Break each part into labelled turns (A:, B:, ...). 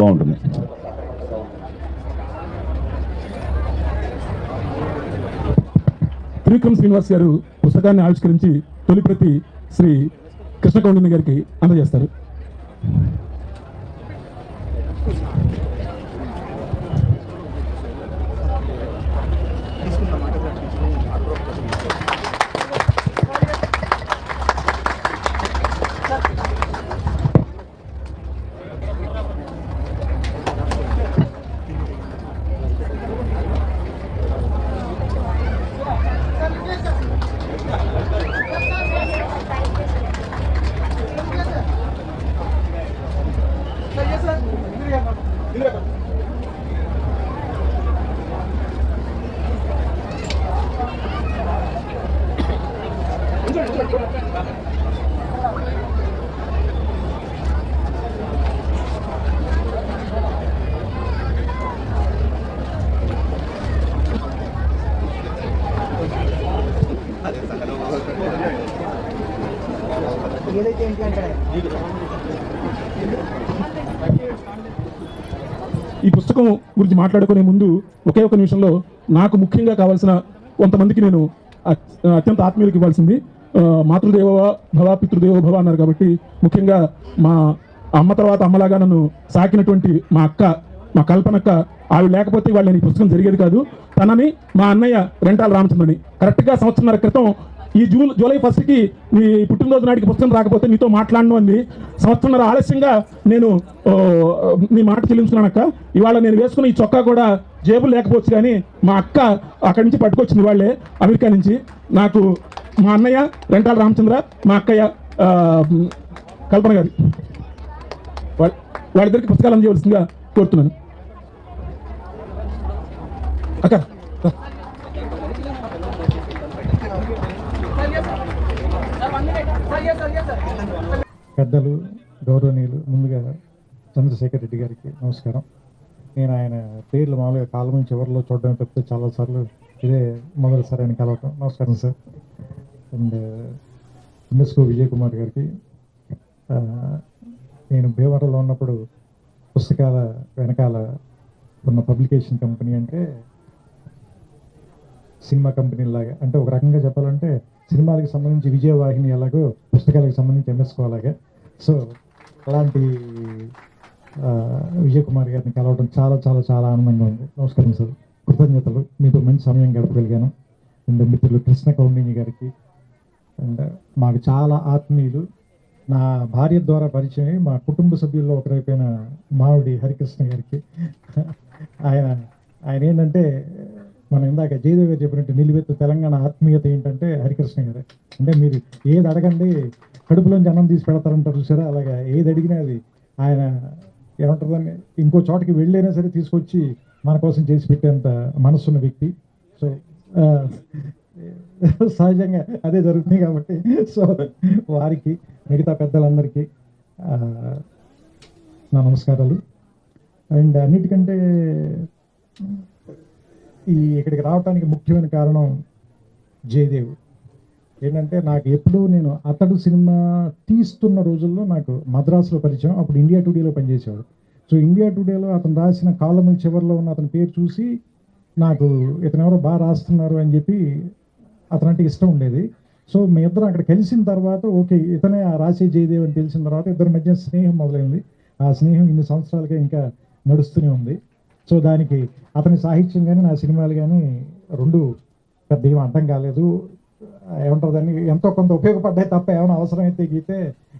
A: బాగుంటుంది.
B: త్రివిక్రమ్ శ్రీనివాస్ గారు పుస్తకాన్ని ఆవిష్కరించి తొలి ప్రతి శ్రీ కృష్ణ కౌండిన్య గారికి అందజేస్తారు. ఈ పుస్తకం గురించి మాట్లాడుకునే ముందు ఒకే ఒక నిమిషంలో నాకు ముఖ్యంగా కావాల్సిన కొంతమందికి నేను అత్యంత ఆత్మీయులకు ఇవ్వాల్సింది మాతృదేవో భవ పితృదేవో భవ అన్నారు కాబట్టి ముఖ్యంగా మా అమ్మ తర్వాత అమ్మలాగా నన్ను సాకినటువంటి మా అక్క, మా కల్పనక్క, ఆవిడ లేకపోతే వాళ్ళు నేను ఈ పుస్తకం జరిగేది కాదు. తనని మా అన్నయ్య రెంటాల రామచంద్రని కరెక్ట్గా సంవత్సరంన్నర క్రితం ఈ జూలై 1కి నీ పుట్టినరోజు నాటికి పుస్తకం రాకపోతే నీతో మాట్లాడను అంది. సంవత్సరంన్నర ఆలస్యంగా నేను నీ మాట చెల్లించుకున్నానక్క. ఇవాళ నేను వేసుకున్న ఈ చొక్కా కూడా జేబులు లేకపోవచ్చు, కానీ మా అక్క అక్కడి నుంచి పట్టుకొచ్చింది వాళ్ళే అమెరికా నుంచి. నాకు మా అన్నయ్య రెంటాల రామచంద్ర, మా అక్కయ్య కల్పన గారి వాళ్ళిద్దరికి పుస్తకాలు అందజేయవలసిందిగా కోరుతున్నాను. అక్క
C: పెద్దలు, గౌరవనీయులు, ముందుగా చంద్రశేఖర్ రెడ్డి గారికి నమస్కారం. నేను ఆయన పేర్లు మామూలుగా కాలం చివరిలో చూడడం తప్పితే చాలాసార్లు ఇదే మొదటిసారి ఆయన కలవటం. నమస్కారం సార్. అండ్ ఎంఎస్కో విజయ్ కుమార్ గారికి, నేను భీమవరంలో ఉన్నప్పుడు పుస్తకాల వెనకాల ఉన్న పబ్లికేషన్ కంపెనీ అంటే సినిమా కంపెనీలాగా, అంటే ఒక రకంగా చెప్పాలంటే సినిమాలకు సంబంధించి విజయవాహిని ఎలాగో పుస్తకాలకు సంబంధించి ఎంఎస్కో అలాగే. సో అలాంటి విజయ్ కుమార్ గారిని కలవడం చాలా చాలా చాలా ఆనందంగా ఉంది. నమస్కారం సార్, కృతజ్ఞతలు. మీతో మంచి సమయం గడపగలిగాను. అండ్ మిత్రులు కృష్ణ కౌండిన్య గారికి, అండ్ మాకు చాలా ఆత్మీయులు, నా భార్య ద్వారా పరిచయం, మా కుటుంబ సభ్యుల్లో ఒకరైపోయిన మావిడి హరికృష్ణ గారికి. ఆయన ఏంటంటే మనం ఇందాక జయదేవ్ గారు చెప్పినట్టు నిలువెత్తు తెలంగాణ ఆత్మీయత ఏంటంటే హరికృష్ణ గారే. అంటే మీరు ఏది అడగండి కడుపులోంచి అన్నం తీసి పెడతారంటారు చూసారా, అలాగా ఏది అడిగినా అది ఆయన ఏమంటారని ఇంకో చోటకి వెళ్ళైనా సరే తీసుకొచ్చి మన కోసం చేసి పెట్టేంత మనసున్న వ్యక్తి. సో సహజంగా అదే జరుగుతుంది కాబట్టి సో వారికి, మిగతా పెద్దలందరికీ నా నమస్కారాలు. అండ్ అన్నిటికంటే ఇక్కడికి రావడానికి ముఖ్యమైన కారణం జయదేవ్. ఏంటంటే నాకు ఎప్పుడు నేను అతడు సినిమా తీస్తున్న రోజుల్లో నాకు మద్రాసులో పరిచయం. అప్పుడు ఇండియా టుడేలో పనిచేసేవాడు. సో ఇండియా టుడేలో అతను రాసిన కాలముల చివరిలో ఉన్న అతని పేరు చూసి నాకు ఇతను ఎవరో బాగా రాస్తున్నారు అని చెప్పి అతనంటే ఇష్టం ఉండేది. సో మీ ఇద్దరం అక్కడ కలిసిన తర్వాత ఓకే ఇతనే ఆ రాసే జయదేవ్ అని తెలిసిన తర్వాత ఇద్దరి మధ్య స్నేహం మొదలైంది. ఆ స్నేహం ఇన్ని సంవత్సరాలుగా ఇంకా నడుస్తూనే ఉంది. సో దానికి అతని సాహిత్యం కానీ నా సినిమాలు కానీ రెండు పెద్ద ఏం అర్థం కాలేదు. ఏమంటారు దాన్ని ఎంతో కొంత ఉపయోగపడ్డాయి తప్ప ఏమైనా అవసరమైతే గీతే.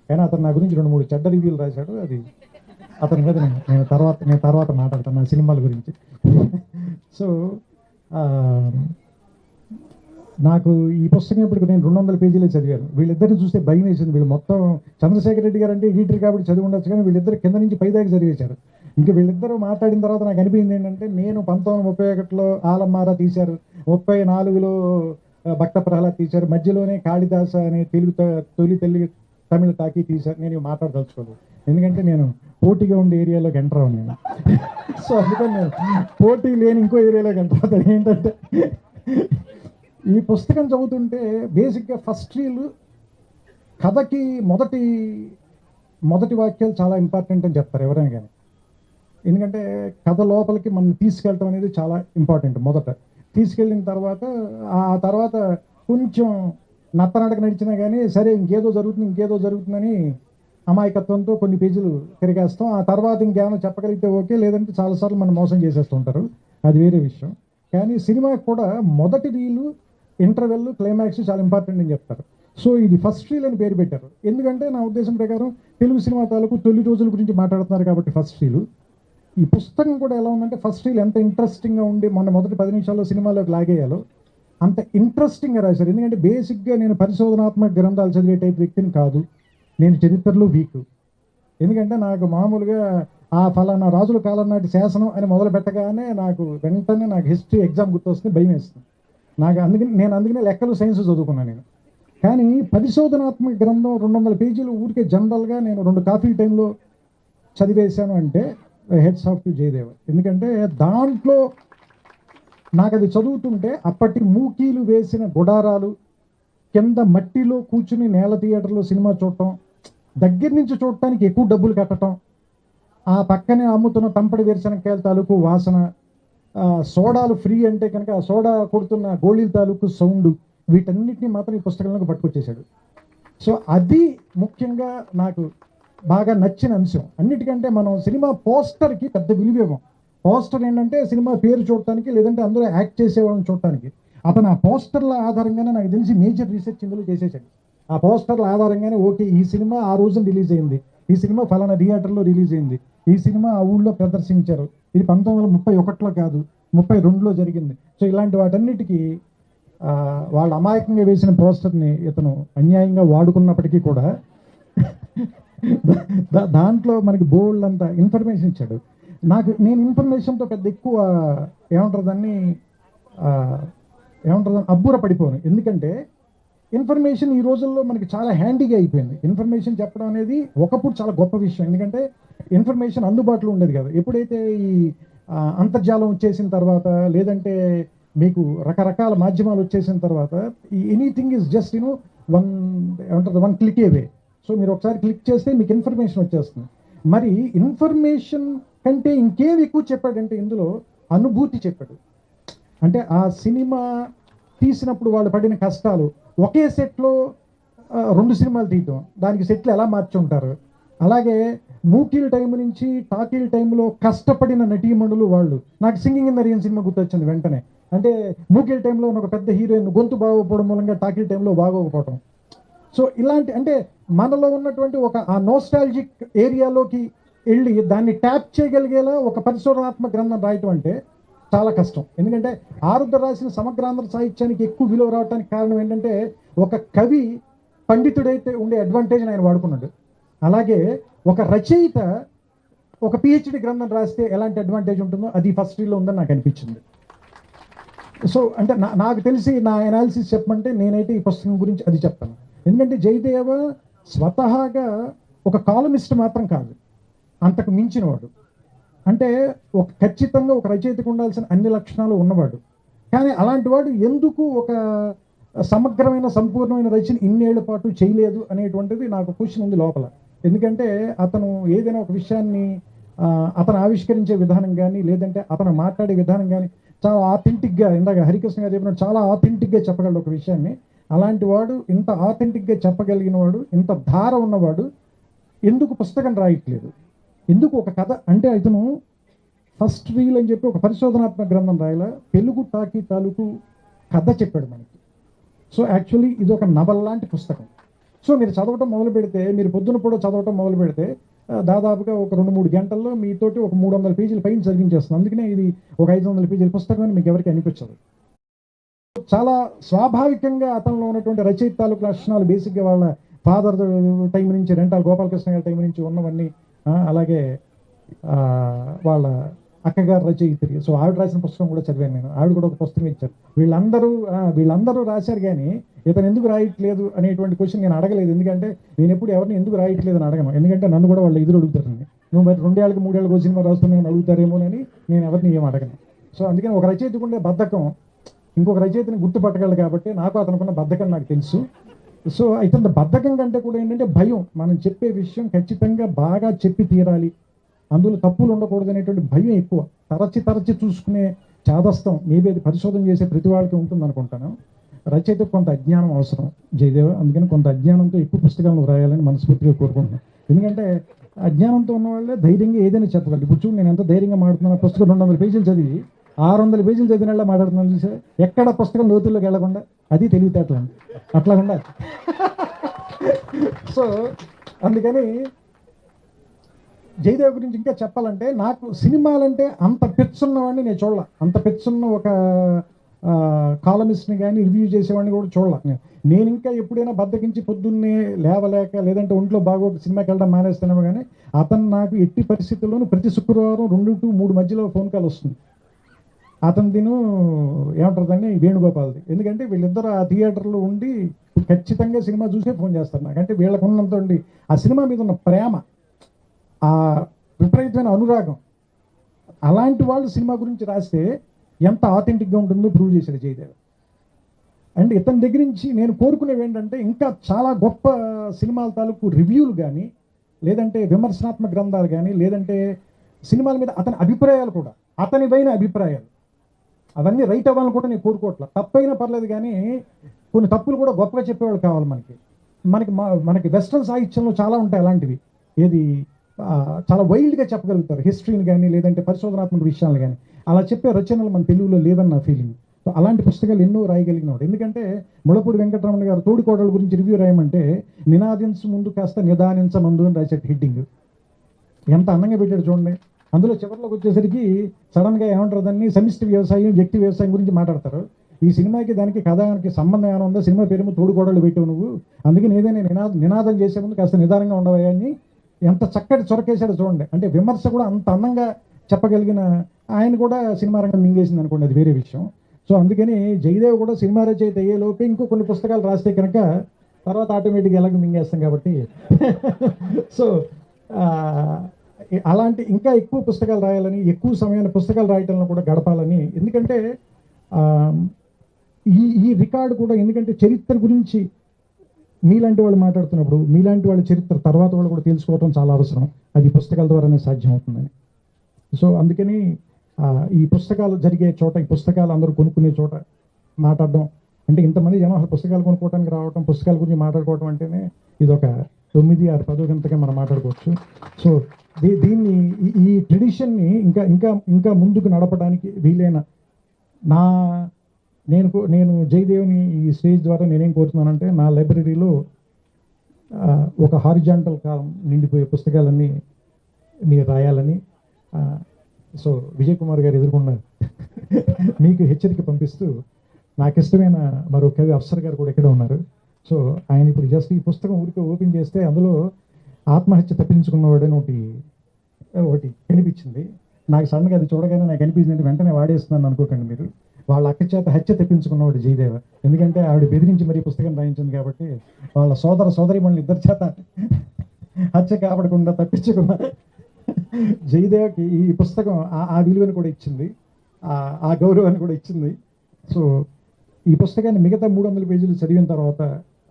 C: కానీ అతను నా గురించి 2-3 చెడ్డ రివ్యూలు రాశాడు. అది అతని మీద నేను తర్వాత మాట్లాడతాను నా సినిమాల గురించి. సో నాకు ఈ పుస్తకం ఇప్పటికి నేను 200 పేజీలే చదివాను. వీళ్ళిద్దరిని చూస్తే భయం వేసింది. వీళ్ళు మొత్తం చంద్రశేఖర్ రెడ్డి గారు అంటే ఎడిటర్ కాబట్టి చదివి ఉండొచ్చు, కానీ వీళ్ళిద్దరు కింద నుంచి పైదాకా చదివేశారు. ఇంకా వీళ్ళిద్దరూ మాట్లాడిన తర్వాత నాకు అనిపించింది ఏంటంటే, నేను 1931లో ఆలమ్మారా తీశారు, 34లో భక్త ప్రహ్లాద్ తీశారు, మధ్యలోనే కాళిదాస అనే తొలి తమిళ తాకి తీశారు. నేను మాట్లాడదలుచుకోలేదు, ఎందుకంటే నేను పోటీగా ఉండే ఏరియాలోకి ఎంటర్ అవ్వను. సో అందుకని నేను పోటీ లేని ఇంకో ఏరియాలోకి ఎంటర్ అవుతాను. ఏంటంటే ఈ పుస్తకం చదువుతుంటే బేసిక్గా ఫస్ట్ రీల్ కథకి మొదటి వాక్యాలు చాలా ఇంపార్టెంట్ అని చెప్తారు ఎవరైనా కానీ. ఎందుకంటే కథ లోపలికి మనం తీసుకెళ్ళటం అనేది చాలా ఇంపార్టెంట్. మొదట తీసుకెళ్ళిన తర్వాత ఆ తర్వాత కొంచెం నత్తనడక నడిచినా కానీ సరే ఇంకేదో జరుగుతుందని అమాయకత్వంతో కొన్ని పేజీలు తిరిగేస్తాం. ఆ తర్వాత ఇంకేమైనా చెప్పగలిగితే ఓకే, లేదంటే చాలాసార్లు మనం మోసం చేసేస్తుంటారు, అది వేరే విషయం. కానీ సినిమాకి కూడా మొదటి రీలు, ఇంటర్వెల్, క్లైమాక్స్ చాలా ఇంపార్టెంట్ అని చెప్తారు. సో ఇది ఫస్ట్ రీల్ అని పేరు పెట్టారు. ఎందుకంటే నా ఉద్దేశం ప్రకారం తెలుగు సినిమా తాలూకు తొలి రోజుల గురించి మాట్లాడుతున్నారు కాబట్టి ఫస్ట్ రీలు. ఈ పుస్తకం కూడా ఎలా ఉందంటే ఫస్ట్ రీల్ ఎంత ఇంట్రెస్టింగ్గా ఉండి మొదటి 10 నిమిషాల్లో సినిమాలోకి లాగేయాలో అంత ఇంట్రెస్టింగ్గా రాశారు. ఎందుకంటే బేసిక్గా నేను పరిశోధనాత్మక గ్రంథాలు చదివే టైప్ వ్యక్తిని కాదు, నేను చరిత్రలో వీక్. ఎందుకంటే నాకు మామూలుగా ఆ ఫలానా రాజుల కాలం నాటి శాసనం అని మొదలు పెట్టగానే వెంటనే నాకు హిస్టరీ ఎగ్జామ్ గుర్తొస్తుంది, భయం వేస్తుంది నాకు. అందుకనే లెక్కలు, సైన్స్ చదువుకున్నాను నేను. కానీ పరిశోధనాత్మక గ్రంథం 200 పేజీలు ఊరికే జనరల్గా నేను 2 కాఫీ టైంలో చదివేశాను అంటే హెడ్స్ ఆఫ్ టు జయదేవ్. ఎందుకంటే దాంట్లో నాకు అది చదువుతుంటే అప్పటి మూకీలు వేసిన గుడారాలు, కింద మట్టిలో కూర్చుని నేల థియేటర్లో సినిమా చూడటం, దగ్గర నుంచి చూడటానికి ఎక్కువ డబ్బులు కట్టడం, ఆ పక్కనే అమ్ముతున్న తంపడి వేరుశనక్కాయల తాలూకు వాసన, సోడాలు ఫ్రీ అంటే కనుక ఆ సోడా కొడుతున్న గోళీల తాలూకు సౌండ్, వీటన్నిటిని మాత్రం ఈ పుస్తకంలోకి పట్టుకొచ్చేసాడు. సో అది ముఖ్యంగా నాకు బాగా నచ్చిన అంశం. అన్నిటికంటే మనం సినిమా పోస్టర్కి పెద్ద విలువేమో. పోస్టర్ ఏంటంటే సినిమా పేరు చూడటానికి, లేదంటే అందులో యాక్ట్ చేసేవాళ్ళని చూడటానికి. అతను ఆ పోస్టర్ల ఆధారంగానే నాకు తెలిసి మేజర్ రీసెర్చ్ ఇందులో చేసేసాడు. ఆ పోస్టర్ల ఆధారంగానే ఓకే, ఈ సినిమా ఆ రోజున రిలీజ్ అయింది, ఈ సినిమా ఫలానా థియేటర్లో రిలీజ్ అయింది, ఈ సినిమా ఆ ఊళ్ళో ప్రదర్శించారు, ఇది 1931లో కాదు 32లో జరిగింది. సో ఇలాంటి వాటన్నిటికీ వాళ్ళ అమాయకంగా వేసిన పోస్టర్ని ఇతను అన్యాయంగా వాడుకున్నప్పటికీ కూడా దాంట్లో మనకి బోల్డ్ అంత ఇన్ఫర్మేషన్ ఇచ్చాడు. నేను ఇన్ఫర్మేషన్తో పెద్ద ఎక్కువ ఏమంటారు అబ్బుర పడిపోను. ఎందుకంటే ఇన్ఫర్మేషన్ ఈ రోజుల్లో మనకి చాలా హ్యాండీగా అయిపోయింది. ఇన్ఫర్మేషన్ చెప్పడం అనేది ఒకప్పుడు చాలా గొప్ప విషయం, ఎందుకంటే ఇన్ఫర్మేషన్ అందుబాటులో ఉండేది కదా. ఎప్పుడైతే ఈ అంతర్జాలం వచ్చేసిన తర్వాత, లేదంటే మీకు రకరకాల మాధ్యమాలు వచ్చేసిన తర్వాత, ఈ anything is just one click away. So మీరు ఒకసారి క్లిక్ చేస్తే మీకు ఇన్ఫర్మేషన్ వచ్చేస్తుంది. మరి ఇన్ఫర్మేషన్ కంటే ఇంకేం ఎక్కువ చెప్పాడంటే ఇందులో అనుభూతి చెప్పాడు. అంటే ఆ సినిమా తీసినప్పుడు వాళ్ళు పడిన కష్టాలు, ఒకే సెట్లో 2 సినిమాలు తీయటం, దానికి సెట్లు ఎలా మార్చుంటారు, అలాగే మూకీల టైం నుంచి టాకీల టైంలో కష్టపడిన నటీమణులు వాళ్ళు. నాకు singing in the rain cinema గుర్తొచ్చింది వెంటనే. అంటే మూకీల టైంలో ఒక పెద్ద హీరోయిన్ గొంతు బాగోకపోవడం మూలంగా టాకీల టైంలో బాగోకపోవటం. సో ఇలాంటి అంటే మనలో ఉన్నటువంటి ఆ నోస్టాలజిక్ ఏరియాలోకి వెళ్ళి దాన్ని ట్యాప్ చేయగలిగేలా ఒక పరిశోధనాత్మక గ్రంథం రాయటం అంటే చాలా కష్టం. ఎందుకంటే ఆరుద్ర రాసిన సమగ్రాంధ్ర సాహిత్యానికి ఎక్కువ విలువ రావడానికి కారణం ఏంటంటే ఒక కవి పండితుడైతే ఉండే అడ్వాంటేజ్ ఆయన వాడుకున్నాడు. అలాగే ఒక రచయిత ఒక పిహెచ్డి గ్రంథం రాస్తే ఎలాంటి అడ్వాంటేజ్ ఉంటుందో అది ఫస్ట్ రీల్లో ఉందని నాకు అనిపించింది. సో అంటే నాకు తెలిసి నా అనాలిసిస్ చెప్పమంటే నేనైతే ఈ పుస్తకం గురించి అది చెప్తాను. ఎందుకంటే జయదేవ స్వతహాగా ఒక కాలమిస్ట్ మాత్రం కాదు, అంతకు మించినవాడు. అంటే ఖచ్చితంగా ఒక రచయితకు ఉండాల్సిన అన్ని లక్షణాలు ఉన్నవాడు. కానీ అలాంటి వాడు ఎందుకు ఒక సమగ్రమైన సంపూర్ణమైన రచన ఇన్నేళ్ల పాటు చేయలేదు అనేటువంటిది నాకు క్వశ్చన్ ఉంది లోపల. ఎందుకంటే అతను ఏదైనా ఒక విషయాన్ని అతను ఆవిష్కరించే విధానం కానీ, లేదంటే అతను మాట్లాడే విధానం కానీ చాలా ఆథెంటిక్గా, ఇందాక హరికృష్ణ గారు చెప్పినట్టు చాలా ఆథెంటిక్గా చెప్పగలడు ఒక విషయాన్ని. అలాంటి వాడు, ఇంత ఆథెంటిక్గా చెప్పగలిగిన వాడు, ఇంత ధార ఉన్నవాడు ఎందుకు పుస్తకం రాయట్లేదు? ఎందుకు ఒక కథ అంటే ఇతను ఫస్ట్ రీల్ అని చెప్పి ఒక పరిశోధనాత్మక గ్రంథం రాయలా, తెలుగు టాకీ తాలూకు కథ చెప్పాడు మనకి. సో యాక్చువల్లీ ఇది ఒక నవల్ లాంటి పుస్తకం. సో మీరు చదవటం మొదలు పెడితే, మీరు పొద్దున పూట చదవటం మొదలు పెడితే దాదాపుగా ఒక 2-3 గంటల్లో మీతోటి ఒక 300 పేజీల పైన చదివించేస్తుంది. అందుకనే ఇది ఒక 500 పేజీల పుస్తకం అని మీకు ఎవరికి అనిపించదు. చాలా స్వాభావికంగా అతనిలో ఉన్నటువంటి రచయిత తాలూకు లక్షణాలు బేసిక్గా వాళ్ళ ఫాదర్ టైం నుంచి, రెంటాల గోపాలకృష్ణ గారి టైం నుంచి ఉన్నవన్నీ, అలాగే వాళ్ళ అక్కగారు రచయిత్రి. సో ఆవిడ రాసిన పుస్తకం కూడా చదివాను నేను. ఆవిడ కూడా ఒక పుస్తకం ఇచ్చారు. వీళ్ళందరూ రాశారు, కానీ ఇతను ఎందుకు రాయట్లేదు అనేటువంటి క్వశ్చన్ నేను అడగలేదు. ఎందుకంటే నేను ఎప్పుడు ఎవరిని ఎందుకు రాయట్లేదు అని అడగను. ఎందుకంటే నన్ను కూడా వాళ్ళు ఎదురు అడుగుతారు, నువ్వు మరి 2 ఏళ్ళకి 3 ఏళ్ళకి సినిమా రాస్తున్నావు అడుగుతారేమోనని నేను ఎవరిని ఏం అడగను. సో అందుకని ఒక రచయితకు ఉండే బద్ధకం ఇంకొక రచయితని గుర్తుపట్టగలడు కాబట్టి నాకు అతనుకున్న బద్ధకం నాకు తెలుసు. సో ఇతని బద్ధకం కంటే కూడా ఏంటంటే భయం. మనం చెప్పే విషయం ఖచ్చితంగా బాగా చెప్పి తీరాలి, అందులో తప్పులు ఉండకూడదు అనేటువంటి భయం ఎక్కువ. తరచి చూసుకునే చాదస్తం మేబీ అది పరిశోధన చేసే ప్రతి వాళ్ళకి ఉంటుంది అనుకుంటాను. రచయితకు కొంత అజ్ఞానం అవసరం జయదేవ్, అందుకని కొంత అజ్ఞానంతో ఎక్కువ పుస్తకాలను రాయాలని మనస్ఫూర్తిగా కోరుకుంటున్నాను. ఎందుకంటే అజ్ఞానంతో ఉన్న వాళ్ళే ధైర్యంగా ఏదైనా చెప్పగలరు. ఇప్పుడు చూడు నేను ఎంత ధైర్యంగా మాట్లాడుతున్నాను, పుస్తకం 200 పేజీలు చదివి 600 పేజీలు చదివిన మాట్లాడుతున్నాను చూసా, ఎక్కడ పుస్తకం లోతుల్లోకి వెళ్ళకుండా, అది తెలివితేటలు అట్లా ఉండాలి. సో అందుకని జయదేవ్ గురించి ఇంకా చెప్పాలంటే, నాకు సినిమాలంటే అంత పెచ్చున్నవాడిని నేను చూడాల. అంత పెచ్చున్న ఒక కాలమిస్ట్ని కానీ రివ్యూ చేసేవాడిని కూడా చూడాల. నేను ఇంకా ఎప్పుడైనా బద్దకించి పొద్దున్నే లేవలేక లేదంటే ఒంట్లో బాగోక సినిమాకి వెళ్ళడం మానేస్తానేమో, కానీ అతను నాకు ఎట్టి పరిస్థితుల్లోనూ ప్రతి శుక్రవారం 2 to 3 మధ్యలో ఫోన్ కాల్ వస్తుంది. అతను దీను ఏమంటారు దాన్ని, వేణుగోపాల్ది. ఎందుకంటే వీళ్ళిద్దరు ఆ థియేటర్లో ఉండి ఖచ్చితంగా సినిమా చూసే ఫోన్ చేస్తారు నాకు. అంటే వీళ్ళకు ఉన్నంత ఆ సినిమా మీద ఉన్న ప్రేమ, ఆ విపరీతమైన అనురాగం, అలాంటి వాళ్ళు సినిమా గురించి రాస్తే ఎంత ఆథెంటిక్గా ఉంటుందో ప్రూవ్ చేశాడు జయదేవ్. అండ్ ఇతని దగ్గర నుంచి నేను కోరుకునేవి ఏంటంటే, ఇంకా చాలా గొప్ప సినిమాల తాలూకు రివ్యూలు కానీ, లేదంటే విమర్శనాత్మక గ్రంథాలు కానీ, లేదంటే సినిమాల మీద అతని అభిప్రాయాలు కూడా, అతనిపైన అభిప్రాయాలు అవన్నీ రైట్ అవ్వాలని కూడా నేను కోరుకోవట్లా. తప్పైనా పర్లేదు, కానీ కొన్ని తప్పులు కూడా గొప్పగా చెప్పేవాళ్ళు కావాలి మనకి వెస్ట్రన్ సాహిత్యంలో చాలా ఉంటాయి అలాంటివి. ఏది చాలా వైల్డ్గా చెప్పగలుగుతారు హిస్టరీని కానీ, లేదంటే పరిశోధనాత్మక విషయాలు కానీ. అలా చెప్పే రచనలు మన తెలుగులో లేవని నా ఫీలింగ్. సో అలాంటి పుస్తకాలు ఎన్నో రాయగలిగినవాడు. ఎందుకంటే ముళపూడి వెంకటరమణ గారు తోడికోడల గురించి రివ్యూ రాయమంటే, నినాదించు ముందు కాస్త నిదానించమందు అని రాసే హెడ్డింగ్ ఎంత అందంగా పెట్టాడు చూడండి. అందులో చివరిలోకి వచ్చేసరికి సడన్గా ఏమంటారు దాన్ని, సమిష్టి వ్యవసాయం, వ్యక్తి వ్యవసాయం గురించి మాట్లాడతారు. ఈ సినిమాకి దానికి కథానికి సంబంధం ఏమైనా ఉందో, సినిమా పేరు తోడుకోడళ్ళు పెట్టావు నువ్వు, అందుకే ఏదైనా నినాదం చేసే ముందు కాస్త నిదానంగా ఉండవా అని ఎంత చక్కటి చొరకేశాడు చూడండి. అంటే విమర్శ కూడా అంత అందంగా చెప్పగలిగిన ఆయన కూడా సినిమా రంగం మింగేసింది అనుకోండి, అది వేరే విషయం. సో అందుకని జయదేవ్ కూడా సినిమా రచయిత అయ్యేలోపే ఇంకో కొన్ని పుస్తకాలు రాస్తే కనుక తర్వాత ఆటోమేటిక్గా ఎలాగో మింగేస్తాం కాబట్టి సో అలాంటి ఇంకా ఎక్కువ పుస్తకాలు రాయాలని, ఎక్కువ సమయాన్ని పుస్తకాలు రాయటంలో కూడా గడపాలని. ఎందుకంటే ఈ రికార్డు కూడా, ఎందుకంటే చరిత్ర గురించి మీలాంటి వాళ్ళు మాట్లాడుతున్నప్పుడు మీలాంటి వాళ్ళ చరిత్ర తర్వాత వాళ్ళు కూడా తెలుసుకోవడం చాలా అవసరం. అది పుస్తకాల ద్వారానే సాధ్యం అవుతుందని. సో అందుకని ఈ పుస్తకాలు జరిగే చోట, ఈ పుస్తకాలు అందరూ కొనుక్కునే చోట మాట్లాడడం అంటే, ఇంతమంది జనం పుస్తకాలు కొనుక్కోవడానికి రావడం, పుస్తకాల గురించి మాట్లాడుకోవడం అంటేనే ఇది ఒక 9, 6, 10 గంటగా మనం మాట్లాడుకోవచ్చు. సో దీన్ని ఈ ట్రెడిషన్ని ఇంకా ముందుకు నడపడానికి వీలైన నేను జయదేవ్ని ఈ స్టేజ్ ద్వారా నేనేం కోరుతున్నానంటే, నా లైబ్రరీలో ఒక హారిజాంటల్ కాలం నిండిపోయే పుస్తకాలన్నీ మీరు రాయాలని. సో విజయ్ కుమార్ గారు ఎదుర్కొన్నారు మీకు హెచ్చరిక పంపిస్తూ, నాకు ఇష్టమైన మరో కవి అఫ్సర్ గారు కూడా ఇక్కడ ఉన్నారు. సో ఆయన ఇప్పుడు జస్ట్ ఈ పుస్తకం ఊరికి ఓపెన్ చేస్తే అందులో ఆత్మహత్య తప్పించుకున్నవాడని ఒకటి కనిపించింది నాకు. సడన్గా అది చూడగానే నాకు అనిపించింది, వెంటనే వాడేస్తున్నాను అనుకోకండి మీరు. వాళ్ళ అక్క చేత హత్య తెప్పించుకున్నవాడు జయదేవ. ఎందుకంటే ఆవిడ బెదిరించి మరీ పుస్తకం రాయించింది కాబట్టి, వాళ్ళ సోదరిమణులు ఇద్దరి చేత హత్య కాపాడకుండా తప్పించుకున్న జయదేవకి ఈ పుస్తకం ఆ విలువను కూడా ఇచ్చింది, ఆ గౌరవాన్ని కూడా ఇచ్చింది. సో ఈ పుస్తకాన్ని మిగతా 300 పేజీలు చదివిన తర్వాత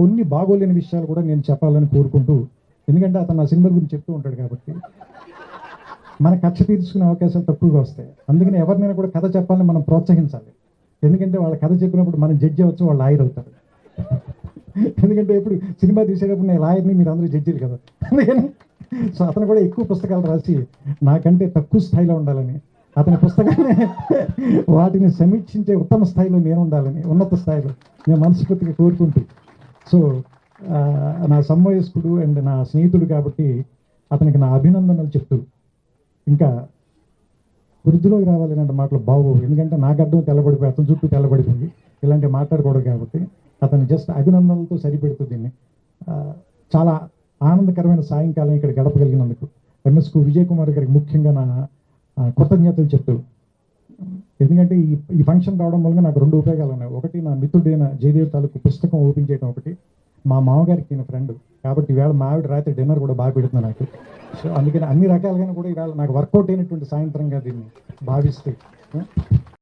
C: కొన్ని బాగోలేని విషయాలు కూడా నేను చెప్పాలని కోరుకుంటూ, ఎందుకంటే అతను నా సినిమా గురించి చెప్తూ ఉంటాడు కాబట్టి మన కక్ష తీర్చుకునే అవకాశాలు తక్కువగా వస్తాయి. అందుకని ఎవరినైనా కూడా కథ చెప్పాలని మనం ప్రోత్సహించాలి. ఎందుకంటే వాళ్ళ కథ చెప్పినప్పుడు మనం జడ్జి అవ్వచ్చు, వాళ్ళు లాయర్ అవుతారు. ఎందుకంటే ఇప్పుడు సినిమా తీసేటప్పుడు నేను లాయర్ని, మీరు అందరూ జడ్జీలు కదా. అందుకని సో అతను కూడా ఎక్కువ పుస్తకాలు రాసి నాకంటే తక్కువ స్థాయిలో ఉండాలని, అతని పుస్తకాన్ని వాటిని సమీక్షించే ఉత్తమ స్థాయిలో నేను ఉండాలని, ఉన్నత స్థాయిలో నేను మనస్ఫూర్తిగా కోరుకుంటూ, సో నా సమవయస్కుడు అండ్ నా స్నేహితుడు కాబట్టి అతనికి నా అభినందనలు చెప్తూ, ఇంకా వృద్ధిలోకి రావాలి ఇలాంటి మాటలు బాగోవు. ఎందుకంటే నా గడ్డం తెల్లబడిపోయి అతని చుట్టూ తెల్లబడిపోయి ఇలాంటి మాట్లాడకూడదు కాబట్టి అతను జస్ట్ అభినందనలతో సరిపెడుతూ దీన్ని చాలా ఆనందకరమైన సాయంకాలం ఇక్కడ గడపగలిగినందుకు ఎంఎస్కు విజయ్ కుమార్ గారికి ముఖ్యంగా నా కృతజ్ఞతలు చెప్తూ, ఎందుకంటే ఈ ఫంక్షన్ రావడం వల్ల నాకు 2 ఉపయోగాలు ఉన్నాయి. ఒకటి, నా మిత్రుడైన జయదేవ్ తాలూకు పుస్తకం ఓపెన్ చేయడం ఒకటి, మా మామగారికి నేను ఫ్రెండ్ కాబట్టి ఈవేళ మా ఆవిడ రాత్రి డిన్నర్ కూడా బాగా పెడుతుంది నాకు. సో అందుకని అన్ని రకాలుగా కూడా ఈవేళ నాకు వర్కౌట్ అయినటువంటి సాయంత్రంగా దీన్ని భావిస్తూ